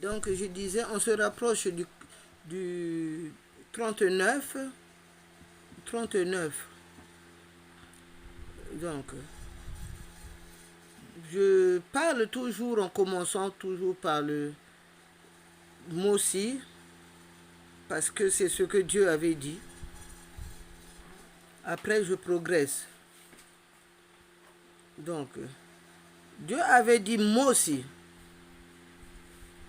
Donc je disais, on se rapproche du 39. Donc, je parle toujours en commençant toujours par le mot si, parce que c'est ce que Dieu avait dit. Après, je progresse. Donc, Dieu avait dit moi aussi,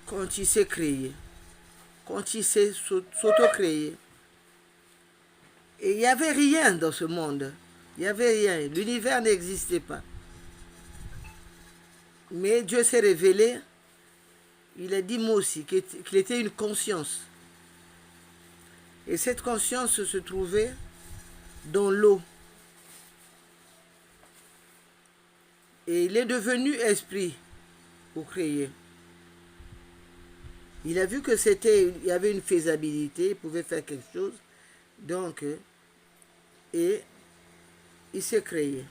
quand il s'est créé, quand il s'est s'auto-créé. Et il n'y avait rien dans ce monde. Il n'y avait rien. L'univers n'existait pas. Mais Dieu s'est révélé. Il a dit moi aussi qu'il était une conscience. Et cette conscience se trouvait dans l'eau. Et il est devenu esprit pour créer. Il a vu que il y avait une faisabilité, il pouvait faire quelque chose. Donc, et il s'est créé.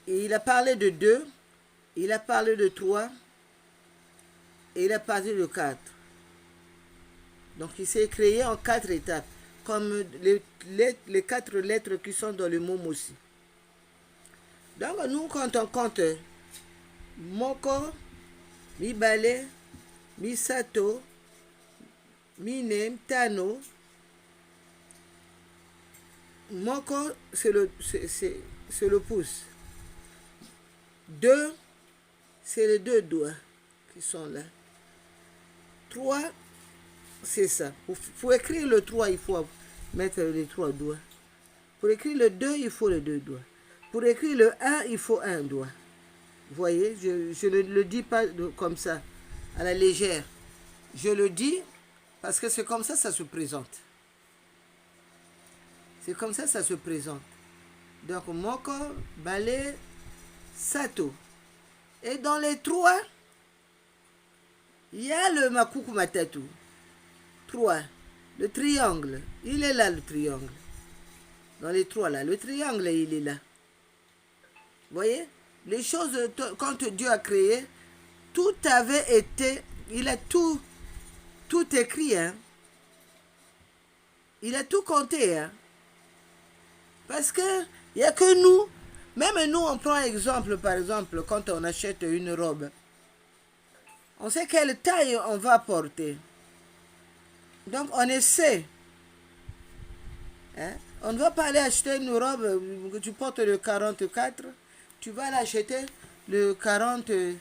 Et il a parlé de 2, il a parlé de 3, et il a parlé de 4. Donc il s'est créé en 4 étapes, comme les 4 lettres qui sont dans le mot Mosi. Donc nous, quand on compte Moko, Mibale, Misato, Minem, Tano, Moko, c'est le pouce. 2, c'est les 2 doigts qui sont là. 3, c'est ça. Pour écrire le 3, il faut mettre les 3 doigts. Pour écrire le 2, il faut les 2 doigts. Pour écrire le 1, il faut un doigt. Vous voyez, je ne le dis pas comme ça, à la légère. Je le dis parce que c'est comme ça se présente. C'est comme ça se présente. Donc, Moko, Bale, Sato. Et dans les 3, il y a le Makuku Matatu. 3. Le triangle. Il est là, le triangle. Dans les 3 là. Le triangle, il est là. Vous voyez? Les choses, quand Dieu a créé, tout avait été... Il a tout écrit. Hein? Il a tout compté. Hein? Parce que il n'y a que nous. Même nous, on prend exemple, par exemple, quand on achète une robe. On sait quelle taille on va porter. Donc, on essaie. Hein? On ne va pas aller acheter une robe que tu portes le 44. Tu vas l'acheter le 42,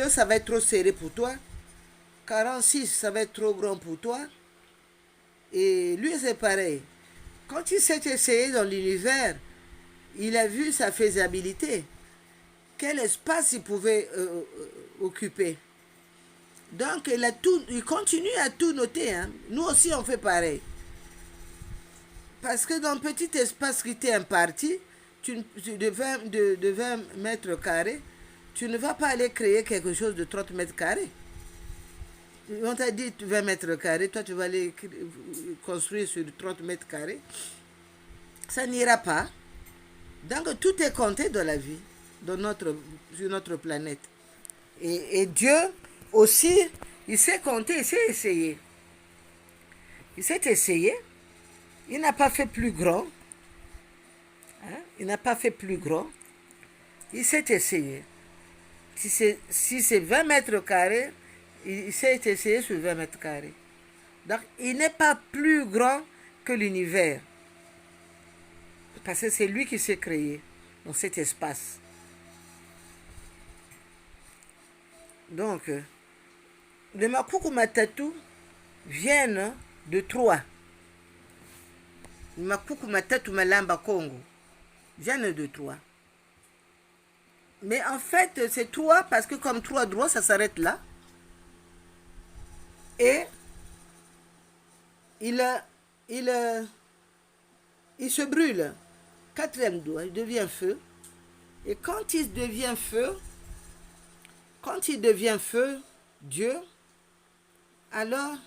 ça va être trop serré pour toi. 46, ça va être trop grand pour toi. Et lui, c'est pareil. Quand il s'est essayé dans l'univers, il a vu sa faisabilité. Quel espace il pouvait occuper. Donc, il continue à tout noter. Hein. Nous aussi, on fait pareil. Parce que dans un petit espace qui t'est imparti, de 20 mètres carrés, tu ne vas pas aller créer quelque chose de 30 mètres carrés. On t'a dit 20 mètres carrés, toi tu vas aller construire sur 30 mètres carrés. Ça n'ira pas. Donc tout est compté dans la vie, sur notre planète. Et Dieu aussi, il s'est compté, il s'est essayé. Il s'est essayé. Il n'a pas fait plus grand. Hein? Il n'a pas fait plus grand. Il s'est essayé. Si c'est 20 mètres carrés, il s'est essayé sur 20 mètres carrés. Donc, il n'est pas plus grand que l'univers. Parce que c'est lui qui s'est créé dans cet espace. Donc, le Makuku Matatu viennent de 3. Le Makuku Matatu Malamba Congo viennent de 3. Mais en fait, c'est 3 parce que comme 3 doigts, ça s'arrête là. Et il se brûle. 4e doigt, il devient feu. Et quand il devient feu, Dieu, alors,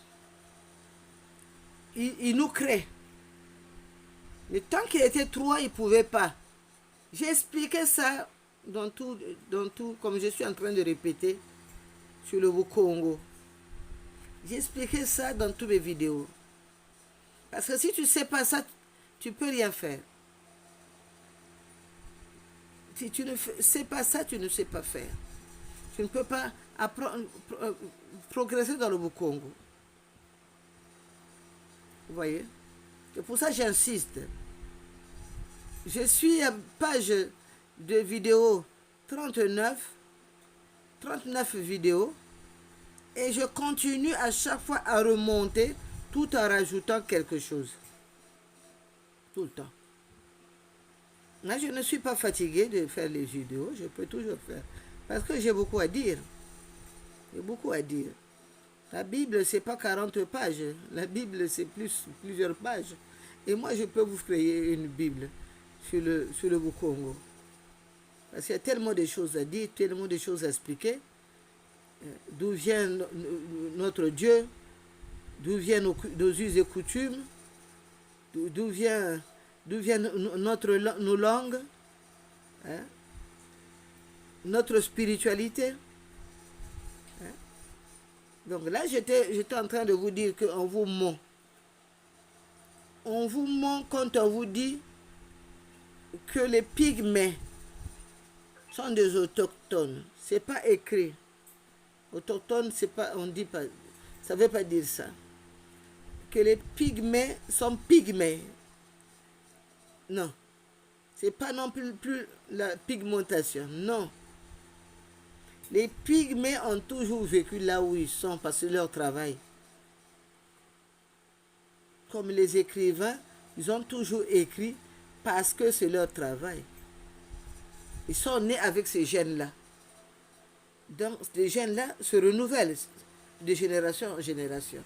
il nous crée. Mais tant qu'il était 3, il ne pouvait pas. J'ai expliqué ça dans tout, comme je suis en train de répéter sur le Congo. J'ai expliqué ça dans toutes mes vidéos. Parce que si tu ne sais pas ça, tu ne peux rien faire. Si tu ne sais pas ça, tu ne sais pas faire. Tu ne peux pas progresser dans le Congo. Vous voyez? C'est pour ça que j'insiste. Je suis à page de vidéo 39 vidéos, et je continue à chaque fois à remonter tout en rajoutant quelque chose. Tout le temps. Moi, je ne suis pas fatigué de faire les vidéos, je peux toujours faire. Parce que j'ai beaucoup à dire. J'ai beaucoup à dire. La Bible, ce n'est pas 40 pages. La Bible, c'est plusieurs pages. Et moi, je peux vous créer une Bible sur le Congo. Parce qu'il y a tellement de choses à dire, tellement de choses à expliquer. D'où vient notre Dieu, d'où viennent nos us et coutumes, d'où vient nos langues, hein, notre spiritualité. Hein. Donc là, j'étais en train de vous dire qu'on vous ment. On vous ment quand on vous dit que les pygmées sont des autochtones. C'est pas écrit. Autochtones, c'est pas, on dit pas, ça veut pas dire ça. Que les pygmées sont pygmées. Non. C'est pas non plus la pigmentation. Non. Les pygmées ont toujours vécu là où ils sont parce que leur travail. Comme les écrivains, ils ont toujours écrit parce que c'est leur travail. Ils sont nés avec ces gènes-là. Donc, les gènes-là se renouvellent de génération en génération.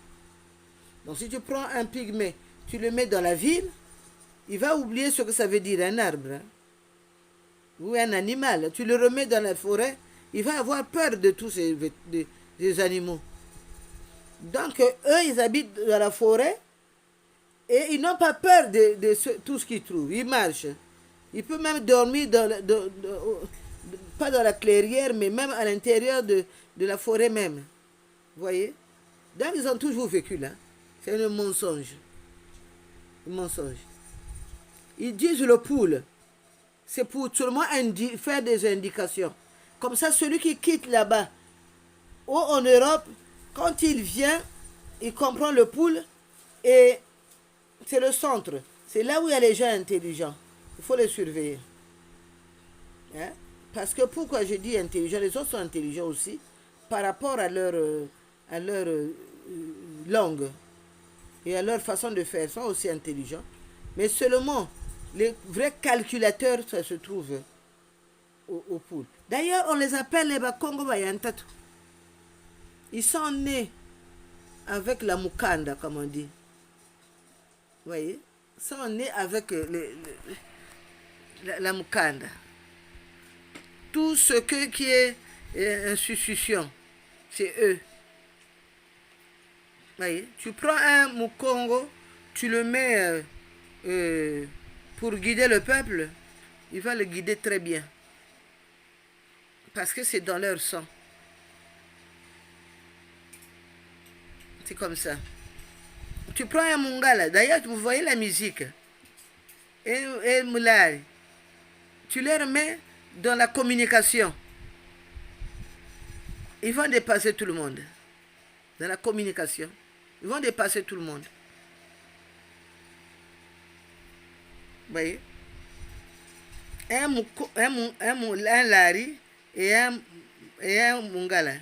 Donc, si tu prends un pygmée, tu le mets dans la ville, il va oublier ce que ça veut dire un arbre, hein, ou un animal. Tu le remets dans la forêt, il va avoir peur de tous ces animaux. Donc, eux, ils habitent dans la forêt et ils n'ont pas peur de tout ce qu'ils trouvent. Ils marchent. Ils peuvent même dormir pas dans la clairière, mais même à l'intérieur de la forêt même. Vous voyez? Donc, ils ont toujours vécu là. C'est un mensonge. Un mensonge. Ils disent le poule. C'est pour seulement faire des indications. Comme ça, celui qui quitte là-bas, ou en Europe, quand il vient, il comprend le poule et c'est le centre. C'est là où il y a les gens intelligents. Il faut les surveiller. Hein? Parce que pourquoi je dis intelligents, les autres sont intelligents aussi par rapport à leur langue et à leur façon de faire. Ils sont aussi intelligents. Mais seulement, les vrais calculateurs, ça se trouve au poules. D'ailleurs, on les appelle les Bakongo Bayantatu. Ils sont nés avec la mukanda, comme on dit. Vous voyez? Ils sont nés avec la mukanda. Tout ce qui est institution, c'est eux. Vous voyez? Tu prends un Mukongo, tu le mets pour guider le peuple, il va le guider très bien. Parce que c'est dans leur sang. C'est comme ça. Tu prends un Mungala, d'ailleurs, vous voyez la musique. Et Moulari. Tu les remets dans la communication. Ils vont dépasser tout le monde. Dans la communication. Ils vont dépasser tout le monde. Vous voyez? Un Lari et un Mungala.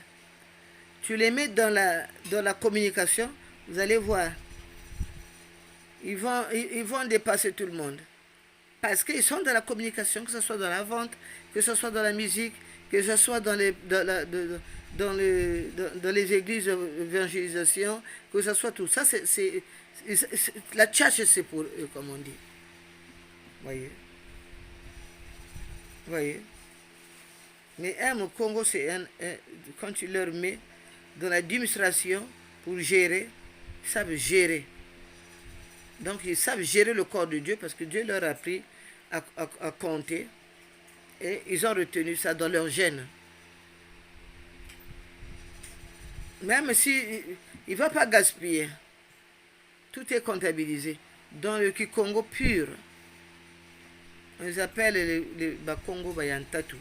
Tu les mets dans la communication, vous allez voir. Ils vont dépasser tout le monde. Parce qu'ils sont dans la communication, que ce soit dans la vente, que ce soit dans la musique, que ce soit dans les églises d'évangélisation, que ce soit tout ça. La tchatche, c'est pour eux, comme on dit. Voyez. Voyez. Mais au Congo, c'est quand tu leur mets dans l'administration pour gérer, ils savent gérer. Donc ils savent gérer le corps de Dieu parce que Dieu leur a appris à compter, Et ils ont retenu ça dans leur gène. Même si il ne va pas gaspiller, tout est comptabilisé. Dans le Kikongo pur, on les appelle les Bakongo Bayantatu.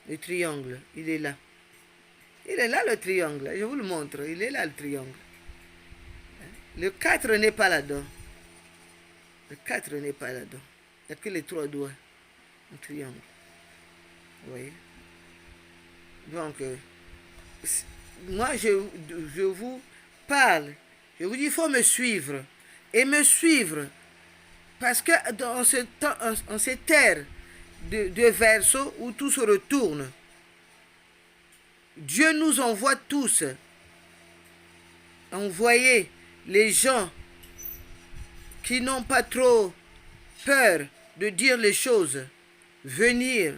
Le triangle, il est là. Il est là le triangle, je vous le montre, il est là le triangle. Le 4 n'est pas là-dedans. Le 4 n'est pas là-dedans. Il n'y a que les 3 doigts. Un triangle. Vous voyez? Donc, moi, je vous parle. Je vous dis, il faut me suivre. Et me suivre. Parce que dans cette terre de Verseau où tout se retourne, Dieu nous envoie tous. Envoyer les gens qui n'ont pas trop peur de dire les choses, venir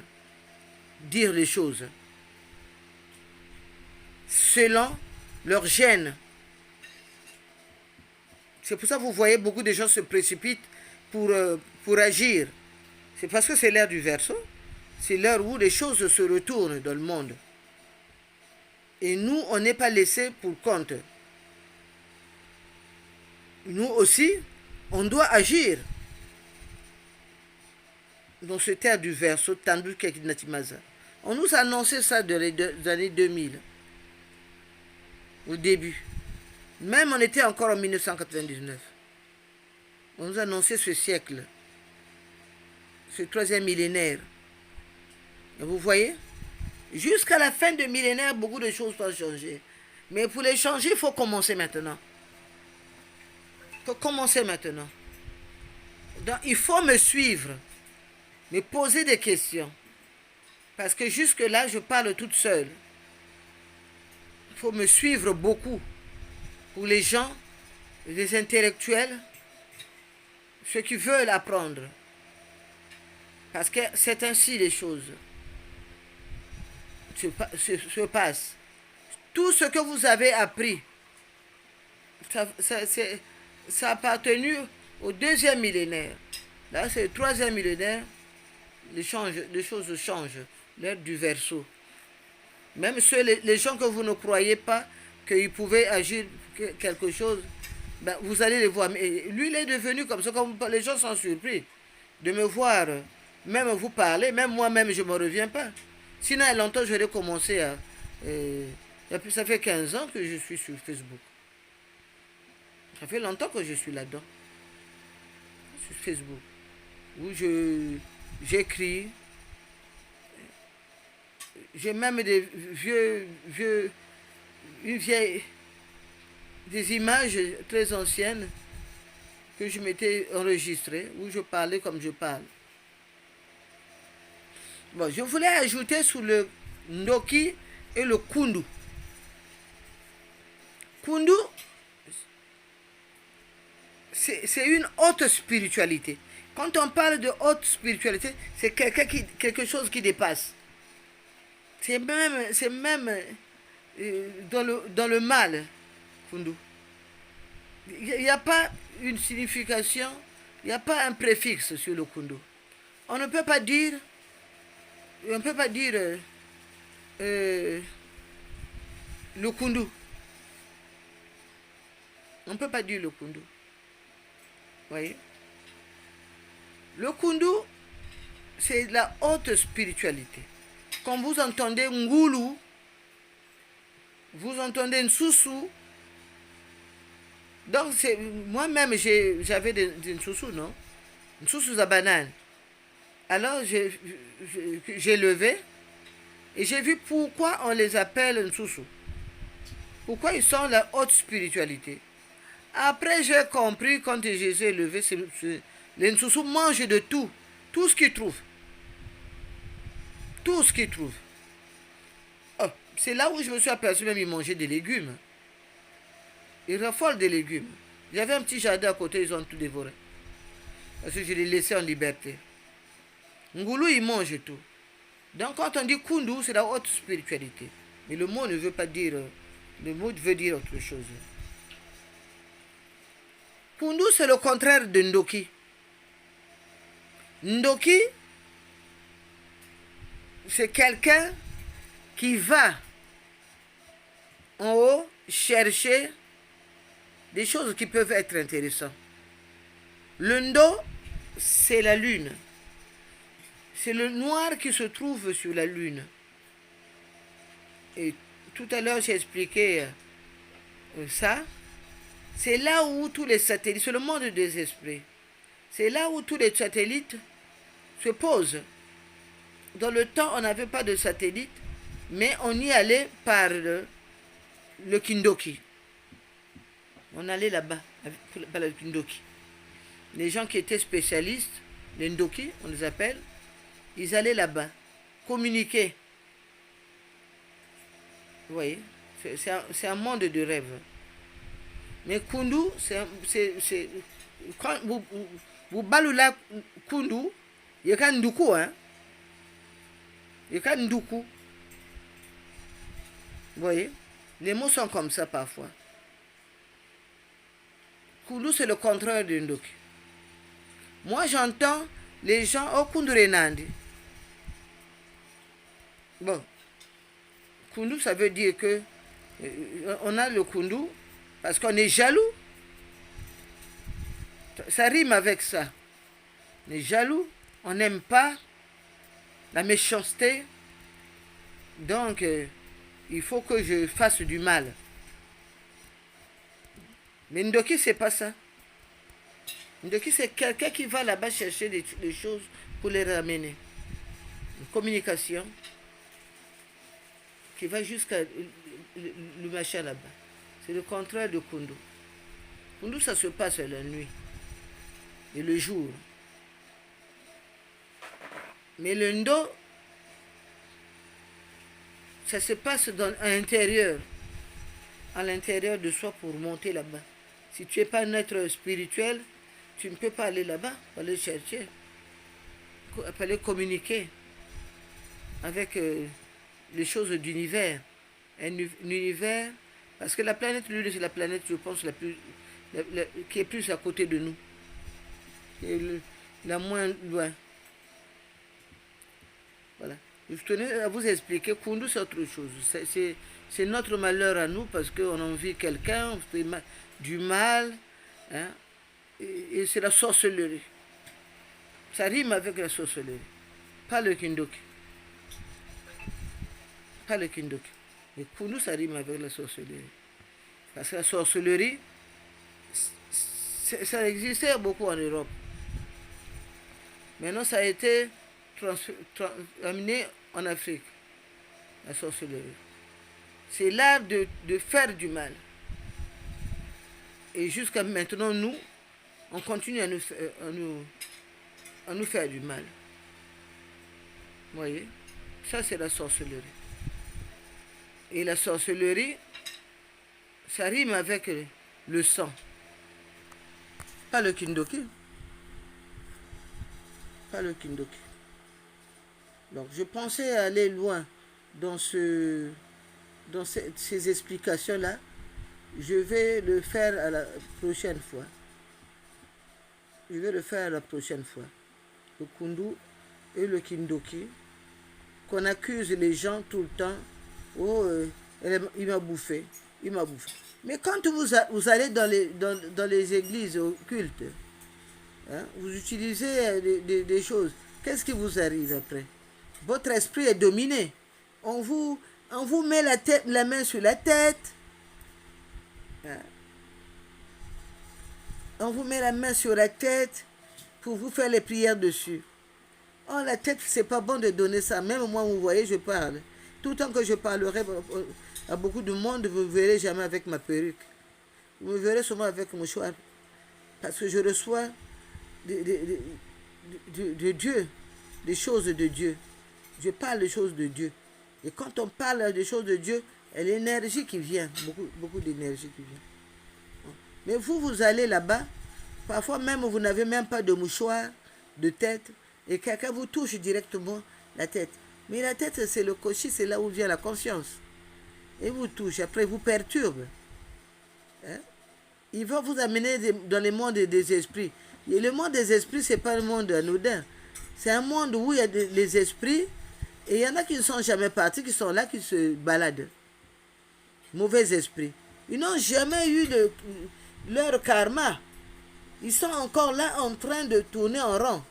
dire les choses selon leur gène. C'est pour ça que vous voyez beaucoup de gens se précipitent pour agir. C'est parce que c'est l'ère du Verseau. C'est l'heure où les choses se retournent dans le monde. Et nous, on n'est pas laissés pour compte. Nous aussi, on doit agir. Dans ce terre du Verseau, Tandu Kekinatimaza. On nous a annoncé ça dans les années 2000. Au début. Même on était encore en 1999. On nous a annoncé ce siècle. Ce 3e millénaire. Et vous voyez, jusqu'à la fin du millénaire, beaucoup de choses vont changer. Mais pour les changer, il faut commencer maintenant. Il faut commencer maintenant. Donc, il faut me suivre, me poser des questions. Parce que jusque-là, je parle toute seule. Il faut me suivre beaucoup. Pour les gens, les intellectuels, ceux qui veulent apprendre. Parce que c'est ainsi les choses se passent. Tout ce que vous avez appris, ça a appartenu au 2e millénaire. Là, c'est le 3e millénaire, les choses changent. L'ère du Verseau. Même les gens que vous ne croyez pas qu'ils pouvaient agir quelque chose, ben, vous allez les voir. Mais lui, il est devenu comme ça, comme les gens sont surpris de me voir, même vous parler, même moi-même, je ne me reviens pas. Sinon, il y a longtemps, j'aurais commencé à... ça fait 15 ans que je suis sur Facebook. Ça fait longtemps que je suis là-dedans. Sur Facebook. Où j'écris. J'ai même des des images très anciennes que je m'étais enregistrées, où je parlais comme je parle. Bon, je voulais ajouter sur le Ndoki et le Kundu. Kundu, c'est une haute spiritualité. Quand on parle de haute spiritualité, c'est quelque chose qui dépasse. C'est même dans le mal, Kundu. Il n'y a pas une signification, il n'y a pas un préfixe sur le Kundu. On ne peut pas dire le Kundu. On ne peut pas dire le Kundu. Voyez? Le Kundu, c'est la haute spiritualité. Quand vous entendez Ngulu, vous entendez Nsusu. Donc, moi-même, j'avais des Nsusu, non? Nsusu à banane. Alors, j'ai levé et j'ai vu pourquoi on les appelle Nsusu. Pourquoi ils sont la haute spiritualité. Après, j'ai compris, quand Jésus est levé, les Nsusu mangent de tout. Tout ce qu'ils trouvent. Tout ce qu'ils trouvent. Oh, c'est là où je me suis aperçu même ils mangeaient des légumes. Ils raffolent des légumes. J'avais un petit jardin à côté, ils ont tout dévoré. Parce que je les laissais en liberté. Ngulu, ils mangent tout. Donc quand on dit Kundu, c'est la haute spiritualité. Mais le mot ne veut pas dire... Le mot veut dire autre chose. Kundu, c'est le contraire de Ndoki. Ndoki, c'est quelqu'un qui va en haut chercher des choses qui peuvent être intéressantes. Le Ndo, c'est la lune. C'est le noir qui se trouve sur la lune. Et tout à l'heure, j'ai expliqué ça. C'est là où tous les satellites, c'est le monde des esprits. C'est là où tous les satellites se posent. Dans le temps, on n'avait pas de satellite, mais on y allait par le Kindoki. On allait là-bas, par le Kindoki. Les gens qui étaient spécialistes, les Ndoki, on les appelle, ils allaient là-bas, communiquer. Vous voyez, c'est un monde de rêve. Mais Kundu, c'est quand vous baloula Kundu, il y a Nduku, hein. Il y a Nduku. Vous voyez, les mots sont comme ça parfois. Kundu, c'est le contraire de Nduki. Moi, j'entends les gens au Kundurenandi. Bon, Kundu, ça veut dire que on a le Kundu parce qu'on est jaloux. Ça rime avec ça. On est jaloux, on n'aime pas la méchanceté. Donc, il faut que je fasse du mal. Mais Ndoki, c'est pas ça. Ndoki, c'est quelqu'un qui va là-bas chercher des choses pour les ramener. Une communication qui va jusqu'à le machin là-bas. C'est le contraire de Kundu. Kundu, ça se passe la nuit et le jour. Mais le Ndo, ça se passe à l'intérieur de soi pour monter là-bas. Si tu n'es pas un être spirituel, tu ne peux pas aller là-bas, aller chercher, aller communiquer avec les choses d'univers. Un univers, parce que la planète Lune, c'est la planète, je pense, qui est plus à côté de nous, qui est la moins loin. Voilà. Je tenais à vous expliquer, Kundu, c'est autre chose. C'est notre malheur à nous, parce qu'on envie quelqu'un, on fait du mal, hein, et c'est la sorcellerie. Ça rime avec la sorcellerie. Pas le Kindoki. Pas le Kindoki. Mais Kundu, ça rime avec la sorcellerie. Parce que la sorcellerie, ça existait beaucoup en Europe. Maintenant, ça a été amené en Afrique, la sorcellerie. C'est l'art de faire du mal. Et jusqu'à maintenant, nous, on continue à nous faire du mal. Vous voyez? Ça, c'est la sorcellerie. Et la sorcellerie, ça rime avec le sang. Pas le Kindoki. Pas le Kindoki. Donc, je pensais aller loin dans ces explications-là. Je vais le faire à la prochaine fois. Je vais le faire la prochaine fois. Le Kundu et le Kindoki, qu'on accuse les gens tout le temps. Oh, il m'a bouffé, il m'a bouffé. Mais quand vous allez dans les églises occultes, hein, vous utilisez des choses, qu'est-ce qui vous arrive après? Votre esprit est dominé. On vous met la main sur la tête. Hein. On vous met la main sur la tête pour vous faire les prières dessus. Oh, la tête, c'est pas bon de donner ça. Même moi, vous voyez, je parle. Tout le temps que je parlerai à beaucoup de monde, vous ne me verrez jamais avec ma perruque. Vous me verrez seulement avec mon mouchoir. Parce que je reçois de Dieu, des choses de Dieu. Je parle des choses de Dieu. Et quand on parle des choses de Dieu, il y a l'énergie qui vient. Beaucoup d'énergie qui vient. Mais vous allez là-bas, parfois même vous n'avez même pas de mouchoir de tête et quelqu'un vous touche directement la tête. Mais la tête, c'est le cochis, c'est là où vient la conscience. Et vous touche, après vous perturbe. Hein? Il va vous amener dans le monde des esprits. Et le monde des esprits, ce n'est pas le monde anodin. C'est un monde où il y a les esprits Et il y en a qui ne sont jamais partis, qui sont là, qui se baladent. Mauvais esprits. Ils n'ont jamais eu leur karma. Ils sont encore là en train de tourner en rond.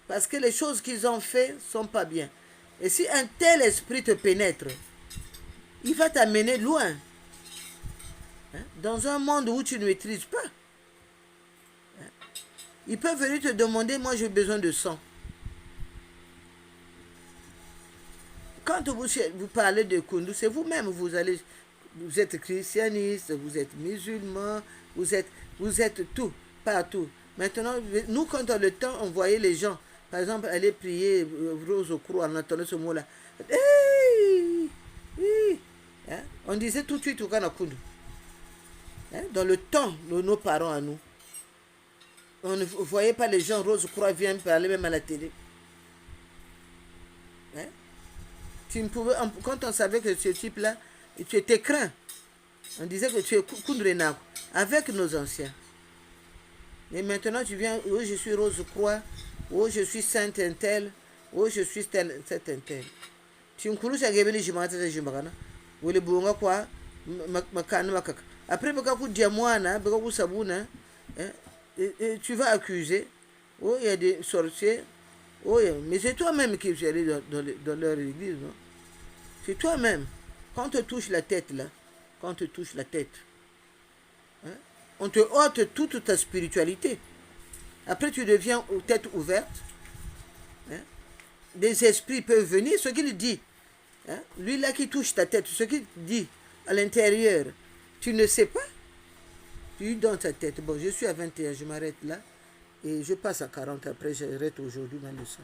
Parce que les choses qu'ils ont fait ne sont pas bien. Et si un tel esprit te pénètre, il va t'amener loin. Hein? Dans un monde où tu ne maîtrises pas. Hein? Il peut venir te demander, moi j'ai besoin de sang. Quand vous parlez de Kundu, c'est vous-même, vous êtes christianiste, vous êtes musulman, vous êtes tout, partout. Maintenant, nous, quand dans le temps, on voyait les gens, par exemple, aller prier Rose au Croix, on entendait ce mot-là. Hey, hey. Hein? On disait tout de suite au Kanakundu. Hein? Dans le temps de nos parents à nous, on ne voyait pas les gens Rose au Croix viennent parler même à la télé. Hein? Tu ne pouvais, quand on savait que ce type-là, tu étais craint. On disait que tu es Kundrenaku avec nos anciens. Et maintenant, tu viens, oh, je suis Rose Croix, oh, je suis Sainte Intel, oh, je suis Sainte Intel. Tu me connais, je m'en ou le bonga quoi, après, tu vas accuser, oh, il y a des sorciers, oh, mais c'est toi-même qui es allé dans leur église, non? C'est toi-même. Quand on te touche la tête, là, quand on te touche la tête, hein, on te ôte toute ta spiritualité. Après, tu deviens tête ouverte. Hein, des esprits peuvent venir, ce qu'il dit. Hein, lui là qui touche ta tête, ce qu'il dit à l'intérieur, tu ne sais pas. Tu dans ta tête. Bon, je suis à 21, je m'arrête là. Et je passe à 40 après, j'arrête aujourd'hui dans le sang.